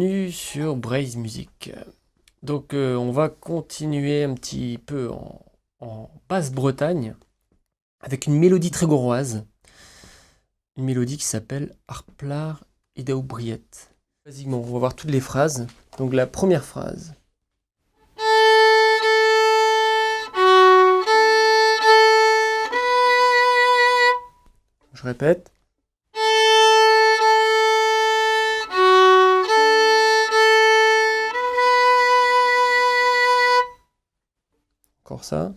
bienvenue sur Braise Music. Donc on va continuer un petit peu en Basse-Bretagne avec une mélodie trégoroise, une mélodie qui s'appelle Arplar Idaou Briet. Basiquement, on va voir toutes les phrases. Donc la première phrase. Je répète. Encore ça.